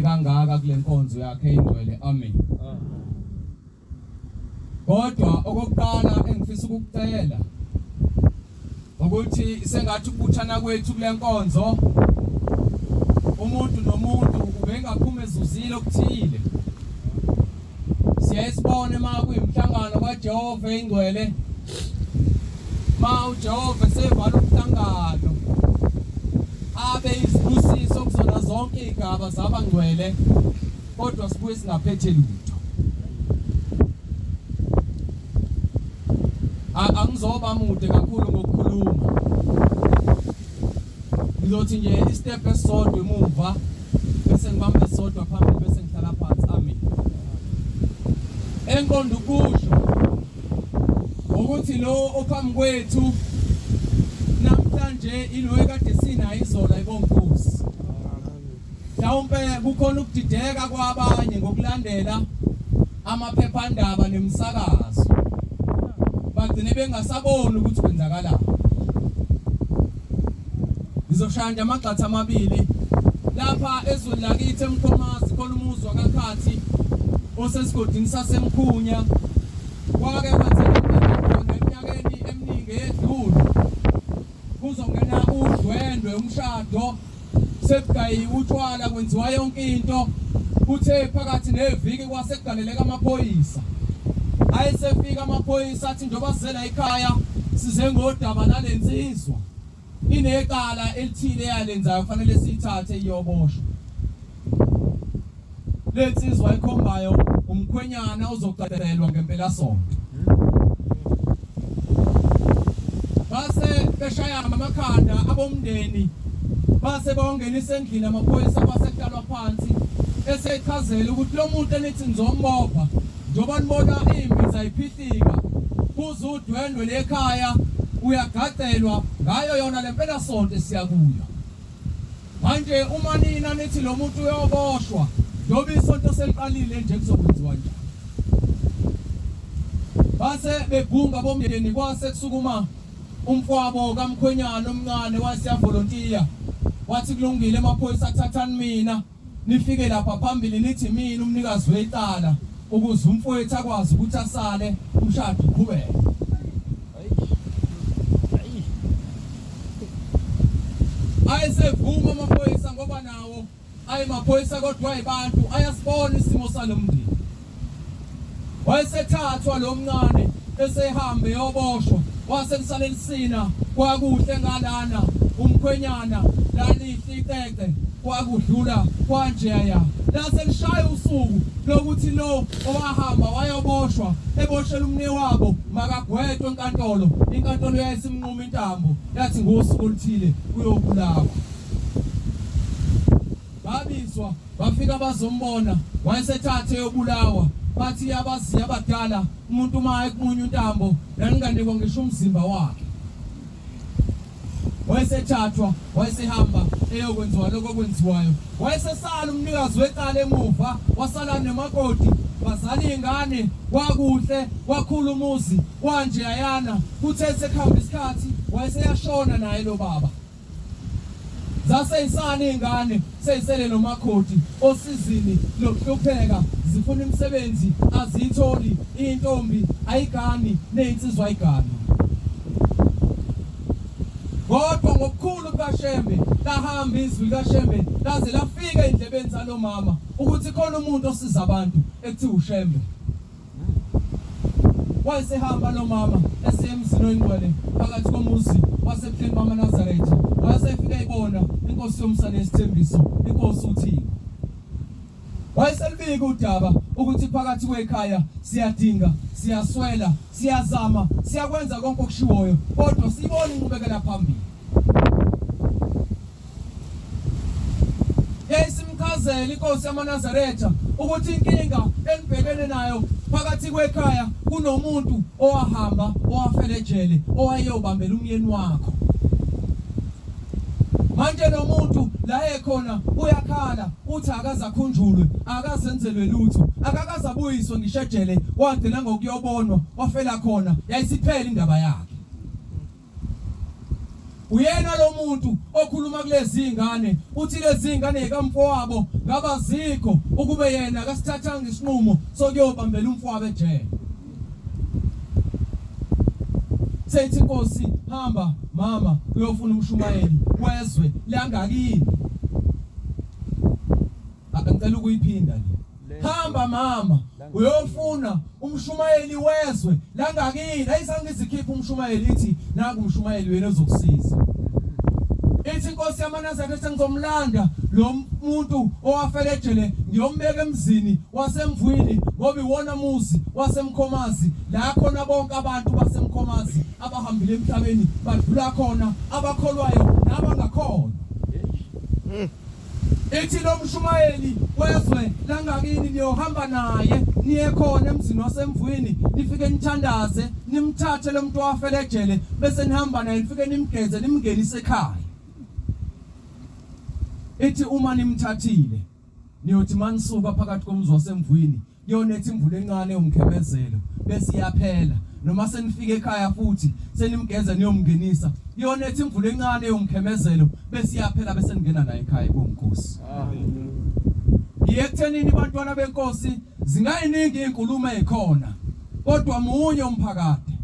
kangaka kule nkonzo yakhe engcwele. Amen. Kodwa okokuqala engifisa ukukucela ukuthi sengathi ukubuthana kwethu kule nkonzo umuntu nomuntu ubengaphuma ezuzile okuthile. Siyasibona uma kuyimhlangano kaJehova engcwele, ma uJehova sevala umhlangano abe isibusiso kuzona zonke igaba zabangcwele, kodwa sibuye singaphethe lutho. Angizoba mude kakhulu ngokukhuluma, ngizothi nje istep esodwa emuva bese ngibamba esodwa phambili bese ngihlala phansi. Amen. Enkonzo kusho ukuthi lo ophambi kwethu namhlanje ilo ekade sina izola ibonkosi. Mhlawumbe kukhona ukudideka kwabanye ngokulandela amaphephandaba nemisakazo, bagcine bengasaboni ukuthi kwenzakalani. Ngizoshaya amagxatha amabili lapha ezweni lakithi eMkhomazi khona umuzi wakakhathi osesigodini sasemkhunya. Kwake kwenzeka eminyakeni eminingi edlule kuzongena udwendwe umshado, sekugayiwe utshwala, kwenziwa yonke into. Kuthe phakathi neviki kwasekugaleleka amaphoyisa. Ayesefika amaphoyisa athi njengoba sizela ekhaya size ngodaba nalensizwa inecala elithile yalenzayo kufanele siyithathe iyoboshwa. Lensizwa ikhombayo umkhwenyana uzoqedelwa ngempela sonto. Base beshaya amakhanda abomndeni, base bawongenisa endlini amaphoyisa basehlala phansi esechazela ukuthi lo muntu enithi nizombopha njengoba nibona imbiza ayiphihlika kuze udwendwe lekhaya uyagadelwa ngayo yona lempela sonto siyakuya. Manje uma nina nithi lo muntu uyoboshwa njoba isonto seliqalile nje kuzokwenziwa njani? Base bebhunga bomndeni kwase kusukuma umfowabo kamkhwenyana omncane wasiyavolontiya, wathi kulungile amaphoyisa athathani mina nifike lapha phambili nithi mina umnikazi wecala ukuze umfowethu akwazi ukuthi asale umshado uqhubeke. Ayesevuma amaphoyisa ngoba nawo ayemaphoyisa kodwa ayibantu ayasibona isimo salomndeni. Wayesethathwa lo mncane esehambe yoboshwa, waselisalelesina kwakuhle ngalana umkhwenyana lanihliteke kwakudlula kwanjeya. Laselishaya usuku lokuthi lo owahamba wayoboshwa eboshela umne wabo makagwetwe enkantolo. Inkantolo yayisimnquma intambo yathi ngosuku oluthile uyobulawa. Babizwa bafika bazombona wayesethathe yobulawa. Bathi yabazi abadala umuntu uma ekumunye intambo yaninganikwa ngisho umzimba wakhe. Wayesethathwa wayesehamba eyokwenziwa lokho kwenziwayo. Wayesesala umnikazi wecala emuva, wasala nemakoti, bazala ingane, kwakuhle kwakhulu umuzi kwanje ayana. Kuthe sekuhamba isikhathi wayeseyashona naye lo baba. Zase isana ingane seyisele nomakoti osizini lokuhlupheka, zifuna imisebenzi azitholi, intombi ayigani nezinsizwa ayigani. Kodwa ngokukhulu kaShembe lahamba izwi likaShembe laze lafika endlebeni zalo mama ukuthi khona umuntu osiza abantu ekuthiwa uShembe. Wayesehamba lo mama esemzini oyingcwele phakathi komuzi wasePheni bamaNazaretha. Wayesefika ibona inkosi yomsana nesithembiso, inkosi uThixo. Wayeselibika udaba ukuthi phakathi kwekhaya siyadinga, siyaswela, siyazama, siyakwenza konke okushiwoyo kodwa sibone inqubekela phambili. Yayisimchazela inkosi yamaNazaretha ukuthi inkinga enibhekene nayo phakathi kwekhaya kunomuntu owahamba owafela ejele owayeyobambela umyeni wakho. Manje lo muntu la ekhona uyakhala uthi akazakhunjulwe, akazenzelwe lutho, akakazabuyiswe ngisho ejele wagcina ngokuyobonwa wafela khona, yayisiphela indaba yakhe. uyena lo muntu okhuluma kulezi ingane uthi lezi ingane kamfowabo ngabazikho ukube yena akasithathanga isinqumo sokuyobambela umfowabo ejele. Sethi inkosi hamba mama uyofuna umshumayeli wezwe langakini. Ngicela ukuyiphinda le. Hamba mama uyofuna umshumayeli wezwe langakini. Ayisangizikhipha umshumayeli ithi naku umshumayeli wena ozokusiza. Ithi inkosi yamaNazaretha ngizomlanda lo muntu owafela ejele ngiyombeka emzini wasemvwini ngoba iwona muzi wasemkhomazi la khona bonke abantu basemkhomazi abahambile emhlabeni badlula khona abakholwayo nabangakholwa. Ithi lo mshumayeli wezwe langakini niyohamba naye niye khona emzini wasemvwini nifike nithandaze nimthathe lo muntu owafela ejele bese nihamba naye nifike nimgeze nimngenise ekhaya. Ithi uma nimthathile niyothi manisuka phakathi komzi wasemvwini yonethe imvula encane umkhemezelo bese iyaphela noma senifike ekhaya futhi senimgeze niyomngenisa yonethe imvula encane umkhemezelo bese iyaphela bese ningena naye ekhaya konkosi. Yekuthenini bantwana benkosi zingayiningi inkulumo ezikhona kodwa munye umphakade.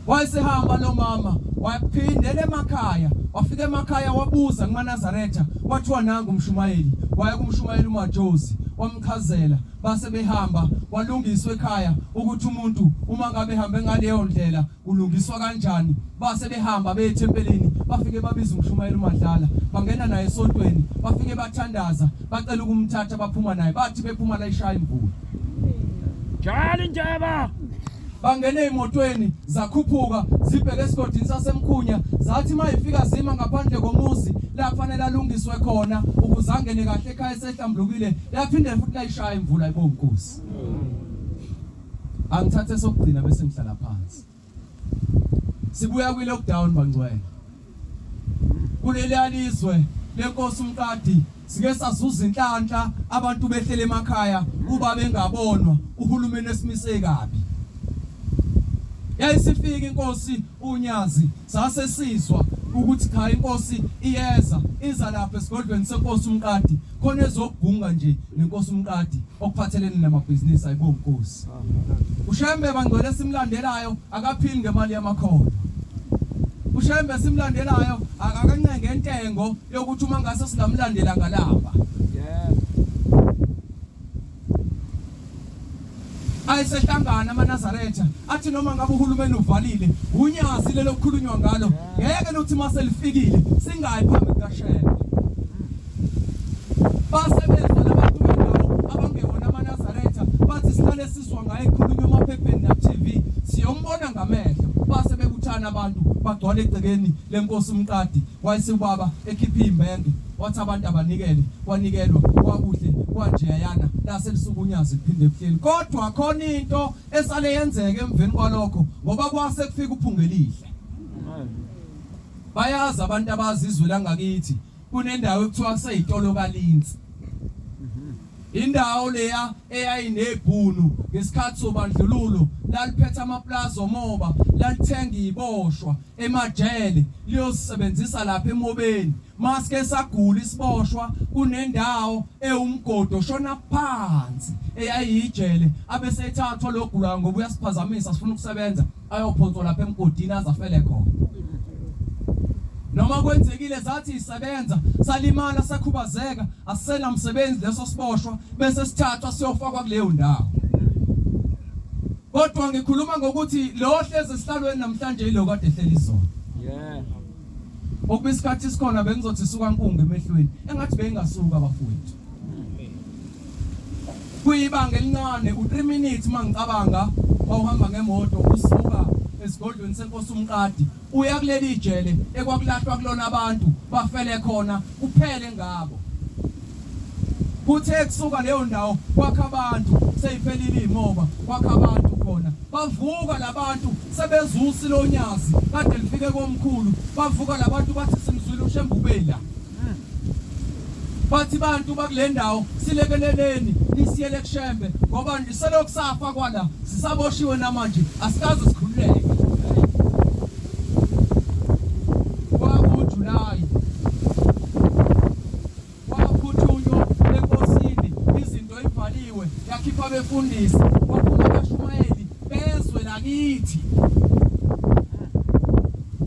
Wayesehamba lo mama waphindela emakhaya wafika emakhaya wabuza kumaNazaretha wathiwa nanga umshumayeli waya kumshumayeli uMajosi wamchazela base behamba walungiswa ekhaya ukuthi umuntu uma ngabe ehambe ngaleyo ndlela ulungiswa kanjani. Base behamba beye ethempelini bafike babiza umshumayeli uMadlala bangena naye esontweni bafike bathandaza bacela ukumthatha baphuma naye bathi bephuma la ishaya imvula njalo njeba bangene emotweni zakhuphuka zibheke esigodini sasemkhunya zathi mayifika zima ngaphandle komuzi la kufanele alungiswe khona ukuze angene kahle ekhaya esehlambulukile yaphinde futhi layishaya imvula ibonkosi. Angithathe sokugcina bese ngihlala phansi. Sibuya kwi lockdown bangcwele kuleli alizwe lenkosi umqadi sike sazuza inhlanhla abantu behlele emakhaya kuba bengabonwa uhulumeni esimise kabi. Yayisifika inkosi uNyazi sasesizwa ukuthi cha inkosi iyeza iza lapha esigodlweni senkosi umqadi khona ezobhunga nje nenkosi umqadi okuphathelene namabhizinisi ayibonkosi. uShembe bangcwele simlandelayo akaphili ngemali yamakhono. uShembe simlandelayo akancenge intengo yokuthi uma ngase singamlandela ngalapha. Ayisehlangana amaNazaretha athi noma ngabe uhulumeni uvalile uNyazi lelo kukhulunywa ngalo ngeke nokuthi mase lifikile singayi phambi kukaShembe. Basebenza labantu bendawo abangewona amaNazaretha bathi sihlale siswa ngaye ekhulunywa emaphepheni na TV siyombona ngamehlo. Base bebuthana abantu bagcwala egcekeni lenkosi umqadi wayesubaba ekhipha imbenge wathi abantu abanikele wanikelwa kwakuhle kwanjeyana lase lisuku uNyazi liphinde lihleli. Kodwa khona into esale yenzeke emveni kwalokho ngoba kwase kufika uphungelihle. Bayazi abantu abazizwe langakithi kunendawo ekuthiwa kuseyitolo kaLinsi. Indawo leya eyayinebhunu ngesikhathi sobandlululo laliphethe amaplaza omoba lalithenga iboshwa emajele liyosebenzisa lapha emobeni. Maske sagula isiboshwa kunendawo ewumgodo shona phansi eyayijele abesethathwa logula ngoba uyasiphazamisa sifuna ukusebenza ayophonswa lapha emgodini azafele khona. Noma kwenzekile zathi isebenza salimala sakhubazeka asena umsebenzi leso siboshwa bese sithathwa siyofakwa kuleyo ndawo. Kodwa ngikhuluma ngokuthi lo hleze esihlalweni namhlanje yilo kade ehleli izona. Okubisikhathi sikhona bengizothi suka nkungu emehlweni engathi bengasuka abafowethu. Kuyibanga elincane u3 minutes mangicabanga bawuhamba ngemoto usuka esigodlweni senkosi umqadi uya kuleli ijele ekwakulahlwa kulona abantu bafele khona kuphele ngabo. Kuthe kusuka leyo ndawo kwakha abantu seyiphelile imoba kwakha abantu khona bavuka labantu sebezusi lo Nyazi kade lifike komkhulu bavuka labantu bathi simzwile uShembe ubela. Bathi bantu bakule ndawo silekeleleni nisiyele kuShembe ngoba ndiselokusafa kwala sisaboshiwe namanje asikaze sikhululeke. uthunyo enkosini izinto ezivaliwe yakhipha abefundisi kwaphuma abashumayeli bezwe lakithi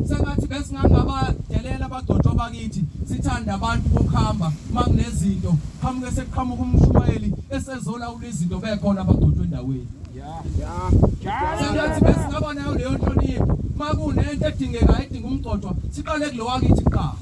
sengathi besingangabadelela abagcotshwa bakithi sithanda abantu bokuhamba makunezinto phambi sekuqhamuka umshumayeli esezolawula izinto bekhona abagcotshwe endaweni sengathi besingaba nayo leyo nhlonipho makunento edingekayo edinga umgcotshwa siqale kulo wakithi kuqala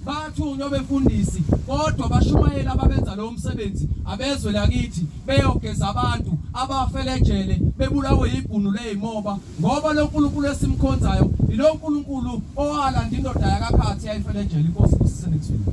bathunywa befundisi kodwa bashumayela ababenza lo msebenzi abezwe lakithi beyogeza abantu abafele ejele bebulawe ibhunu lezimoba ngoba lo nkulunkulu esimkhonzayo yilo nkulunkulu owalanda indoda yakakhathi yayifele ejele inkosi kusisenexweni